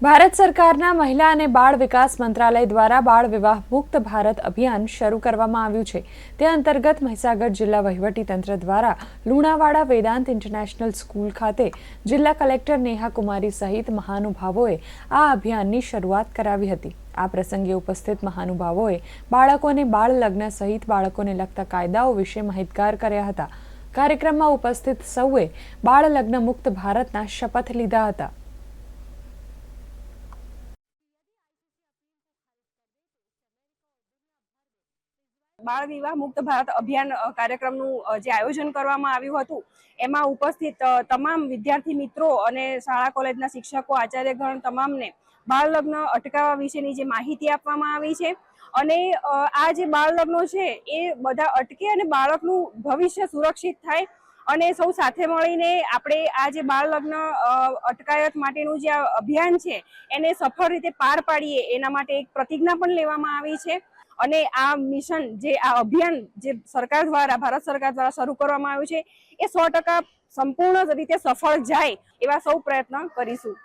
ભારત સરકારના મહિલા અને બાળ વિકાસ મંત્રાલય દ્વારા બાળ વિવાહ મુક્ત ભારત અભિયાન શરૂ કરવામાં આવ્યું છે। તે અંતર્ગત મહીસાગર જિલ્લા વહીવટીતંત્ર દ્વારા લુણાવાડા વેદાંત ઇન્ટરનેશનલ સ્કૂલ ખાતે જિલ્લા કલેક્ટર નેહા કુમારી સહિત મહાનુભાવોએ આ અભિયાનની શરૂઆત કરાવી હતી। આ પ્રસંગે ઉપસ્થિત મહાનુભાવોએ બાળકોને બાળ લગ્ન સહિત બાળકોને લગતા કાયદાઓ વિશે માહિતગાર કર્યા હતા। કાર્યક્રમમાં ઉપસ્થિત સૌએ બાળ લગ્ન મુક્ત ભારતના શપથ લીધા હતા। બાળ વિવાહ મુક્ત ભારત અભિયાન કાર્યક્રમનું જે આયોજન કરવામાં આવ્યું હતું એમાં ઉપસ્થિત તમામ વિદ્યાર્થી મિત્રો અને શાળા કોલેજના શિક્ષકો આચાર્યગણ તમામને બાળ લગ્ન અટકાવવા વિશેની જે માહિતી આપવામાં આવી છે અને આ જે બાળ લગ્નો છે એ બધા અટકે અને બાળકનું ભવિષ્ય સુરક્ષિત થાય અને સૌ સાથે મળીને આપણે આ જે બાળ લગ્ન અટકાયત માટેનું જે અભિયાન છે એને સફળ રીતે પાર પાડીએ એના માટે એક પ્રતિજ્ઞા પણ લેવામાં આવી છે। અને આ મિશન જે આ અભિયાન જે સરકાર દ્વારા ભારત સરકાર દ્વારા શરૂ કરવામાં આવ્યું છે એ 100% સંપૂર્ણ રીતે સફળ જાય એવા સૌ પ્રયત્ન કરીશું।